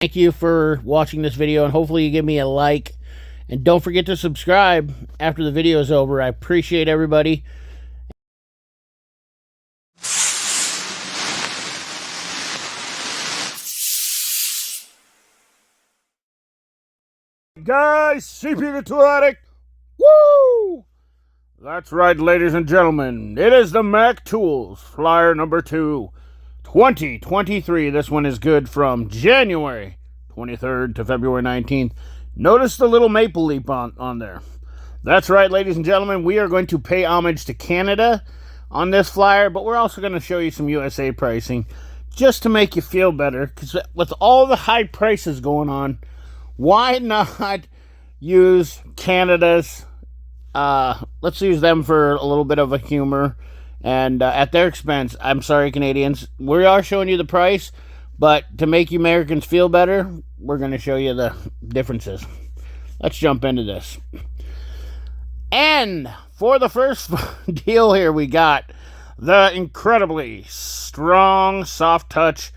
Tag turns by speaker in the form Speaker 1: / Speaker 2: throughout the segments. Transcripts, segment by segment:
Speaker 1: Thank you for watching this video, and hopefully you give me a like. And don't forget to subscribe after the video is over. I appreciate everybody.
Speaker 2: Guys, CP the Tool Addict. Woo! That's right, ladies and gentlemen. It is the Mac Tools Flyer number 2, 2023. This one is good from January 23rd to February 19th. Notice the little maple leaf on there. That's right, ladies and gentlemen. We are going to pay homage to Canada on this flyer, but we're also going to show you some USA pricing just to make you feel better. Because with all the high prices going on, why not use Canada's? Let's use them for a little bit of a humor. And at their expense, I'm sorry, Canadians. We are showing you the price, but to make you Americans feel better, we're going to show you the differences. Let's jump into this. And for the first deal here, we got the incredibly strong, soft touch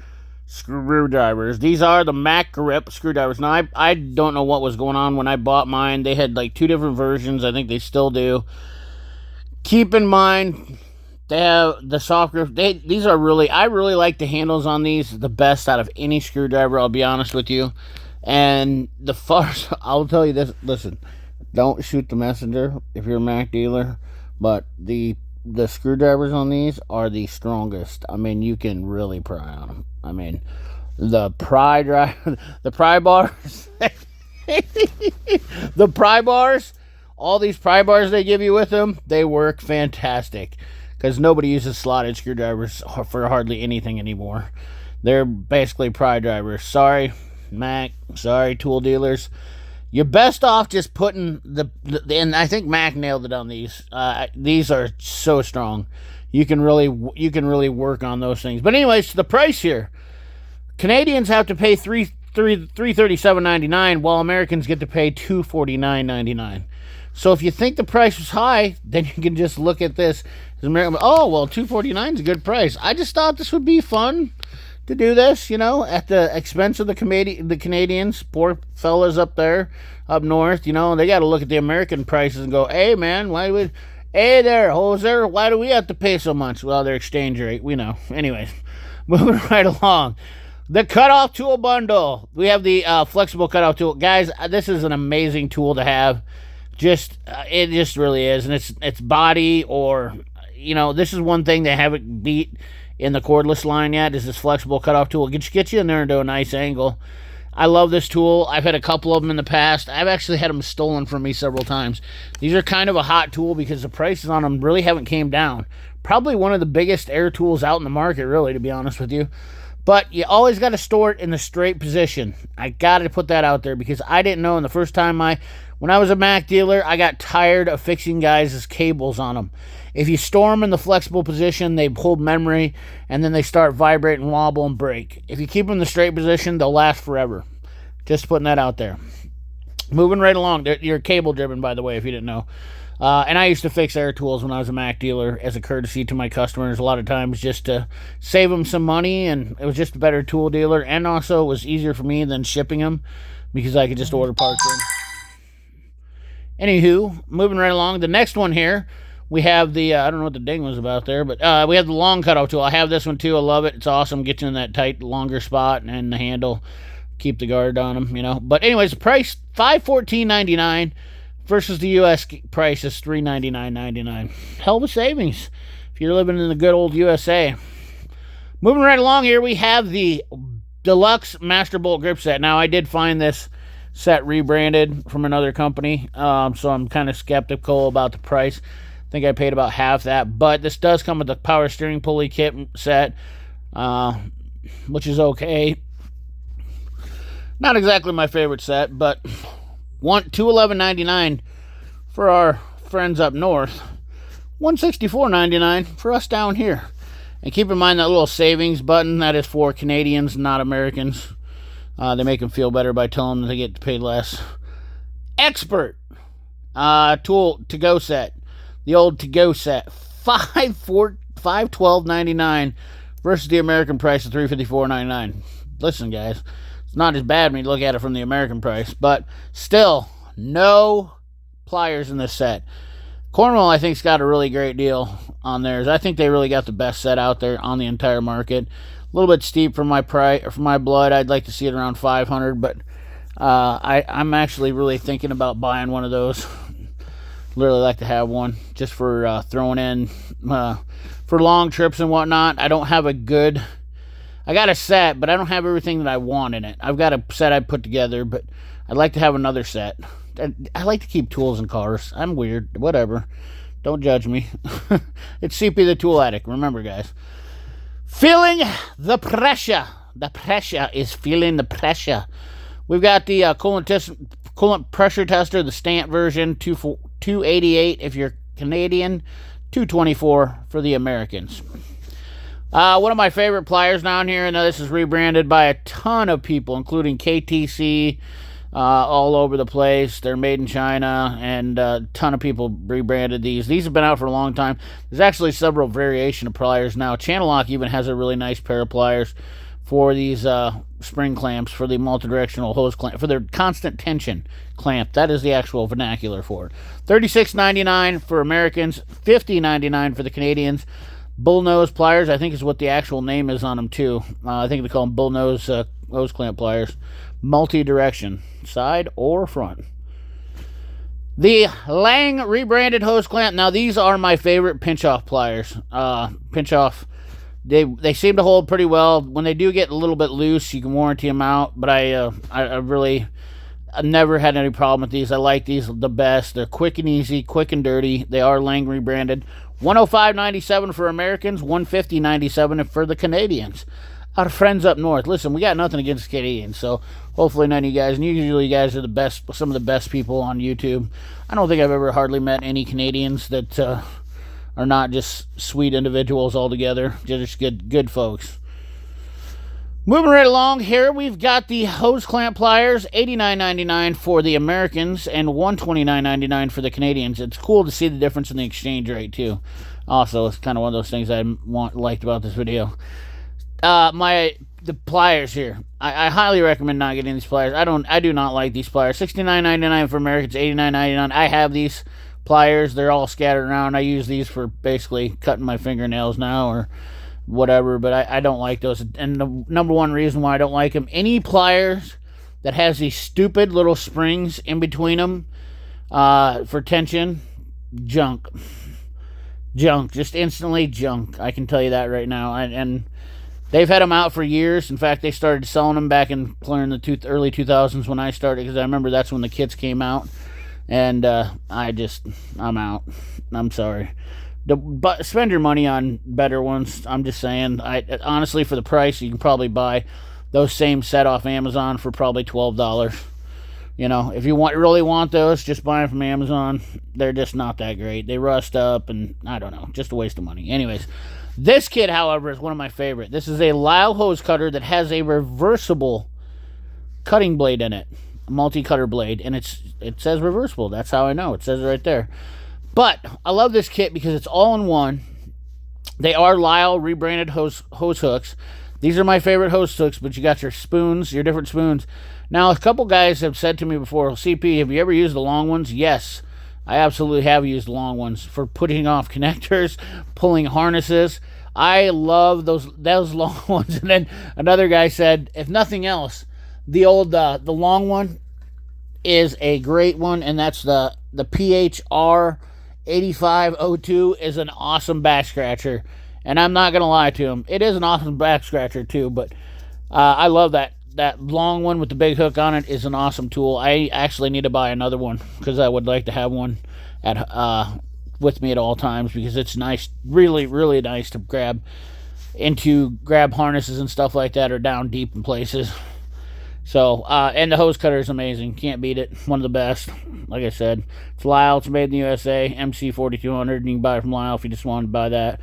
Speaker 2: screwdrivers. These are the Mac Grip screwdrivers. Now, I don't know what was going on when I bought mine. They had like 2 different versions. I think they still do. Keep in mind, they have the soft grip. These are really, I really like the handles on these. The best out of any screwdriver, I'll be honest with you. And the first, I'll tell you this, listen, don't shoot the messenger if you're a Mac dealer, but the screwdrivers on these are the strongest. I mean, you can really pry on them. I mean, the pry bars, the pry bars, all these pry bars they give you with them, they work fantastic because nobody uses slotted screwdrivers for hardly anything anymore. They're basically pry drivers. Sorry, Mac. Sorry, tool dealers. You're best off just putting and I think Mac nailed it on these. These are so strong. You can really work on those things. But anyways, the price here. Canadians have to pay $337.99, while Americans get to pay $249.99. So if you think the price was high, then you can just look at this. Oh, well, $249 is a good price. I just thought this would be fun to do this, you know, at the expense of the Canadians, poor fellas up there, up north, you know, they got to look at the American prices and go, hey, man, hey there, hoser, why do we have to pay so much? Well, their exchange rate, we know. Anyways, moving right along. The cutoff tool bundle. We have the flexible cutoff tool. Guys, this is an amazing tool to have. It just really is. And it's body, or, you know, this is one thing they haven't beat in the cordless line yet, is this flexible cutoff tool. Get you in there into a nice angle. I love this tool. I've had a couple of them in the past. I've actually had them stolen from me several times. These are kind of a hot tool because the prices on them really haven't came down. Probably one of the biggest air tools out in the market, really, to be honest with you. But you always got to store it in the straight position. I got to put that out there because I didn't know. And the first time when I was a Mac dealer, I got tired of fixing guys' cables on them. If you store them in the flexible position, they hold memory, and then they start vibrating, wobble, and break. If you keep them in the straight position, they'll last forever. Just putting that out there. Moving right along. You're cable driven, by the way, if you didn't know. And I used to fix air tools when I was a Mac dealer as a courtesy to my customers a lot of times, just to save them some money, and it was just a better tool dealer, and also it was easier for me than shipping them because I could just order parts in. Anywho, moving right along. The next one here, we have the, I don't know what the ding was about there, but we have the long cutoff tool. I have this one too. I love it. It's awesome. Gets you in that tight, longer spot, and the handle, keep the guard on them, you know. But anyways, the price, $514.99 versus the U.S. price is $399.99. Hell of a savings if you're living in the good old USA. Moving right along here, we have the Deluxe Master Bolt Grip Set. Now, I did find this set rebranded from another company, so I'm kind of skeptical about the price. I think I paid about half that, but this does come with the power steering pulley kit set, which is okay. Not exactly my favorite set, but $211.99 for our friends up north, $164.99 for us down here. And keep in mind that little savings button, that is for Canadians, not Americans. They make them feel better by telling them they get paid less. Expert tool to-go set. The old to-go set, $512.99 versus the American price of $354.99. Listen, guys, It's not as bad when you look at it from the American price, but still, no pliers in this set. Cornwall, I think, has got a really great deal on theirs. I think they really got the best set out there on the entire market. A little bit steep for my price, or for my blood. I'd like to see it around 500, but I'm actually really thinking about buying one of those. Literally like to have one just for throwing in for long trips and whatnot. I don't have a good... I got a set, but I don't have everything that I want in it. I've got a set I put together, but I'd like to have another set. I like to keep tools in cars. I'm weird. Whatever. Don't judge me. It's CP the Tool Addict. Remember, guys. Feeling the pressure. The pressure is feeling the pressure. We've got the coolant pressure tester, the stamp version, $288 if you're Canadian, $224 for the Americans. One of my favorite pliers down here, and this is rebranded by a ton of people, including KTC, all over the place. They're made in China, and a ton of people rebranded these. These have been out for a long time. There's actually several variation of pliers now. Channel Lock even has a really nice pair of pliers for these spring clamps, for the multi-directional hose clamp, for their constant tension clamp. That is the actual vernacular for it. $36.99 for Americans, $50.99 for the Canadians. Bullnose pliers, I think, is what the actual name is on them too. I think they call them bullnose hose clamp pliers. Multi-direction, side or front. The Lang rebranded hose clamp. Now these are my favorite pinch-off pliers. Pinch-off. They seem to hold pretty well. When they do get a little bit loose, you can warranty them out. But I never had any problem with these. I like these the best. They're quick and easy, quick and dirty. They are Lang rebranded. $105.97 for Americans, $150.97 for the Canadians. Our friends up north. Listen, we got nothing against Canadians, so hopefully none of you guys, and usually you guys are the best, some of the best people on YouTube. I don't think I've ever hardly met any Canadians that are not just sweet individuals altogether. Just good folks. Moving right along here, we've got the hose clamp pliers, $89.99 for the Americans and $129.99 for the Canadians. It's cool to see the difference in the exchange rate, too. Also, it's kind of one of those things I liked about this video. The pliers here. I highly recommend not getting these pliers. I do not like these pliers. $69.99 for Americans, $89.99. I have these pliers. They're all scattered around. I use these for basically cutting my fingernails now or whatever, but I don't like those. And the number one reason why I don't like them, any pliers that has these stupid little springs in between them for tension, junk. Just instantly junk. I can tell you that right now. And they've had them out for years. In fact, they started selling them back in the early 2000s when I started, because I remember that's when the kits came out. And I'm out. I'm sorry. But spend your money on better ones. I'm just saying. Honestly, for the price, you can probably buy those same set off Amazon for probably $12. You know, if you really want those, just buy them from Amazon. They're just not that great. They rust up, and I don't know, just a waste of money. Anyways, this kit, however, is one of my favorite. This is a Lyle hose cutter that has a reversible cutting blade in it, a multi-cutter blade, and it says reversible. That's how I know. It says it right there. But I love this kit because it's all in one. They are Lyle rebranded hose hooks. These are my favorite hose hooks, but you got your spoons, your different spoons. Now, a couple guys have said to me before, CP, have you ever used the long ones? Yes, I absolutely have used the long ones for putting off connectors, pulling harnesses. I love those long ones. And then another guy said, if nothing else, the long one is a great one, and that's the PHR 8502 is an awesome back scratcher, and I'm not gonna lie to him, it is an awesome back scratcher too. But I love that long one with the big hook on it is an awesome tool. I actually need to buy another one because I would like to have one at with me at all times, because it's nice, really nice to grab harnesses and stuff like that, or down deep in places. So, and the hose cutter is amazing. Can't beat it. One of the best. Like I said, it's Lyle. It's made in the USA. MC4200. And you can buy it from Lyle if you just wanted to buy that.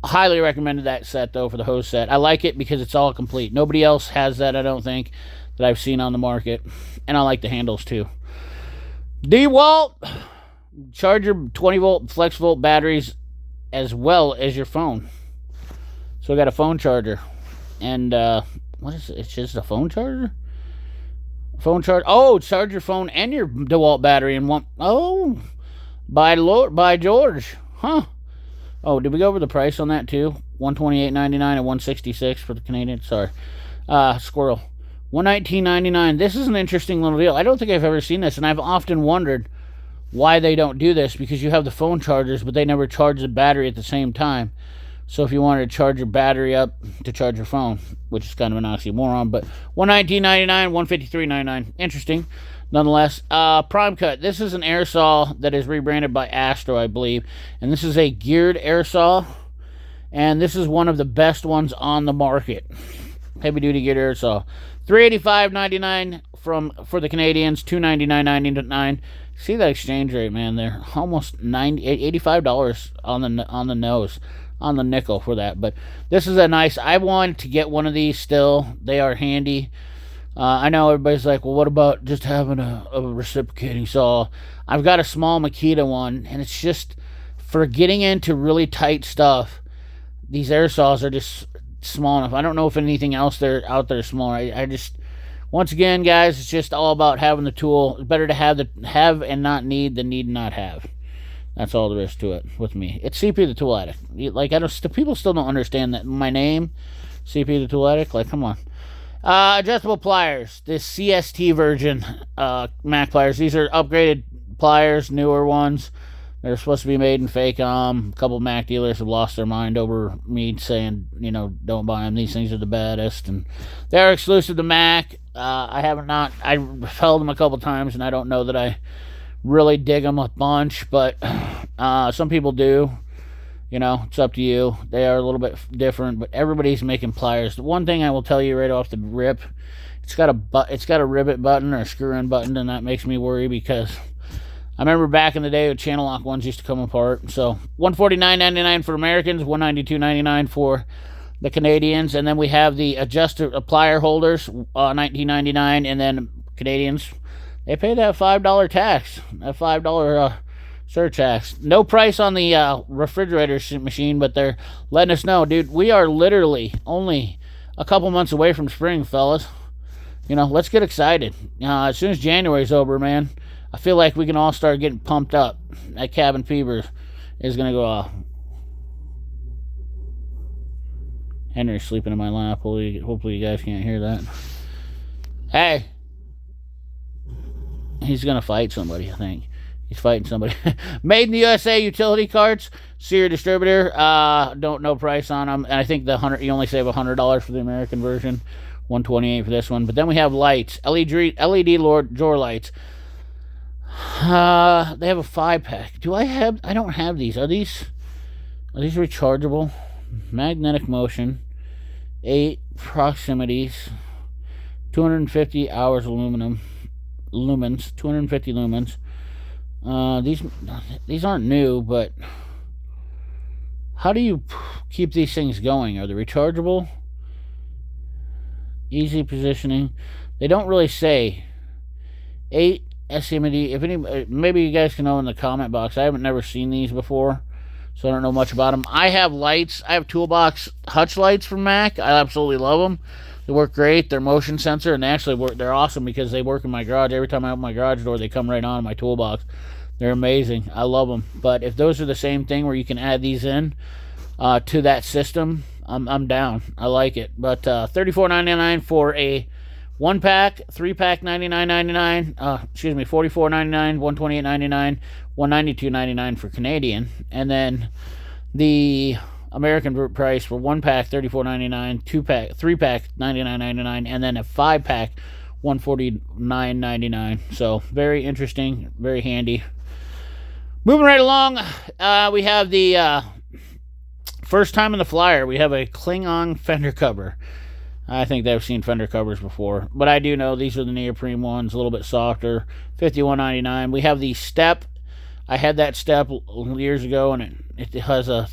Speaker 2: Highly recommended that set, though, for the hose set. I like it because it's all complete. Nobody else has that, I don't think, that I've seen on the market. And I like the handles, too. DeWalt Charger 20-volt flex volt batteries, as well as your phone. So I got a phone charger. And, what is it? It's just a phone charger? Phone charge. Oh, charge your phone and your DeWalt battery in one. Oh, by George. Huh. Oh, did we go over the price on that too? $128.99 and $166 for the Canadian. Sorry. Squirrel. $119.99. This is an interesting little deal. I don't think I've ever seen this, and I've often wondered why they don't do this, because you have the phone chargers, but they never charge the battery at the same time. So if you wanted to charge your battery up to charge your phone, which is kind of an oxymoron, but $119.99, $153.99. Interesting. Nonetheless, Prime Cut. This is an air saw that is rebranded by Astro, I believe. And this is a geared air saw. And this is one of the best ones on the market. Heavy-duty geared air saw. $385.99 for the Canadians, $299.99. See that exchange rate, man? They're almost $85 on the nose, on the nickel for that. But this is a nice. I wanted to get one of these still. They are handy. I know everybody's like, well, what about just having a reciprocating saw? I've got a small Makita one, and it's just for getting into really tight stuff. These air saws are just small enough. I don't know if anything else out there is smaller. I just, once again, guys, it's just all about having the tool. It's better to have and not need than need and not have. That's all there is to it with me. It's CP the Tool Addict. Like, people still don't understand that my name, CP the Tool Addict. Like, come on. Adjustable pliers. This CST version, Mac pliers. These are upgraded pliers, newer ones. They're supposed to be made in Facom. A couple of Mac dealers have lost their mind over me saying, don't buy them. These things are the baddest, and they're exclusive to Mac. I've held them a couple times, and I don't know that I really dig them a bunch, but some people do. It's up to you. They are a little bit different, but everybody's making pliers. The one thing I will tell you right off the rip, it's got a rivet button or a screw-in button, and that makes me worry, because I remember back in the day, channel lock ones used to come apart. So $149.99 for Americans, $192.99 for the Canadians, and then we have the plier holders, $19.99, and then Canadians, they pay that $5 tax, that $5 surtax. No price on the refrigerator machine, but they're letting us know, dude, we are literally only a couple months away from spring, fellas. Let's get excited. As soon as January's over, man, I feel like we can all start getting pumped up. That cabin fever is going to go off. Henry's sleeping in my lap. Hopefully you guys can't hear that. Hey. He's going to fight somebody, I think. He's fighting somebody. Made in the USA utility carts. See your distributor. Don't know price on them. And I think you only save $100 for the American version. $128 for this one. But then we have lights. LED drawer lights. They have a 5-pack. I don't have these. Are these rechargeable? Magnetic motion. 8 proximities. 250 hours lumens. 250 lumens. These aren't new, but how do you keep these things going? Are they rechargeable? Easy positioning. They don't really say. 8 SMD. Maybe you guys can know in the comment box. I haven't never seen these before, so I don't know much about them. I have lights. I have Toolbox Hutch lights from Mac. I absolutely love them. They work great. They're motion sensor, and they actually work. They're awesome because they work in my garage. Every time I open my garage door, they come right on my toolbox. They're amazing. I love them. But if those are the same thing where you can add these in to that system, I'm down. I like it. But $34.99 for a 1-pack, 3-pack, $99.99. Excuse me, $44.99, $128.99, $192.99 for Canadian, and then the American price for 1-pack, $34.99, 2-pack, 3-pack, $99.99, and then a 5-pack, $149.99. So very interesting, very handy. Moving right along, we have the first time in the flyer. We have a Klingon fender cover. I think they've seen fender covers before, but I do know these are the neoprene ones, a little bit softer. $51.99. We have the Step. I had that Step years ago, and it has a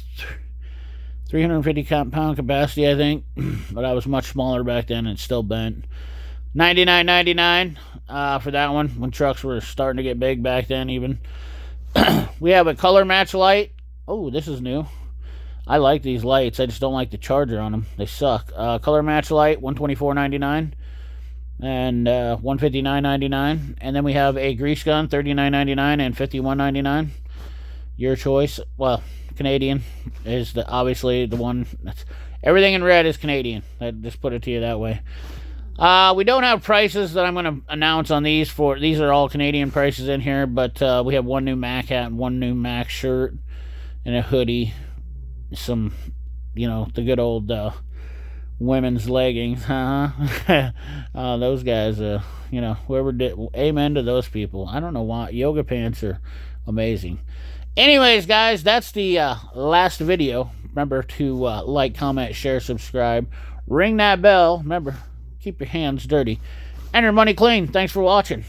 Speaker 2: 350 pound capacity, I think, but I was much smaller back then, and it's still bent. $99.99 for that one, when trucks were starting to get big back then even. We have a color match light. Oh, this is new. I like these lights. I just don't like the charger on them. They suck. Color match light, $124.99. and $159.99. And then we have a grease gun, $39.99 and $51.99. Your choice. Well, Canadian is obviously the one. Everything in red is Canadian. I just put it to you that way. We don't have prices that I'm going to announce on these. These are all Canadian prices in here, but we have one new Mac hat and one new Mac shirt and a hoodie. Some, the good old women's leggings. Those guys, whoever did, amen to those people. I don't know why. Yoga pants are amazing. Anyways, guys, that's the last video. Remember to like, comment, share, subscribe. Ring that bell. Remember, keep your hands dirty and your money clean. Thanks for watching.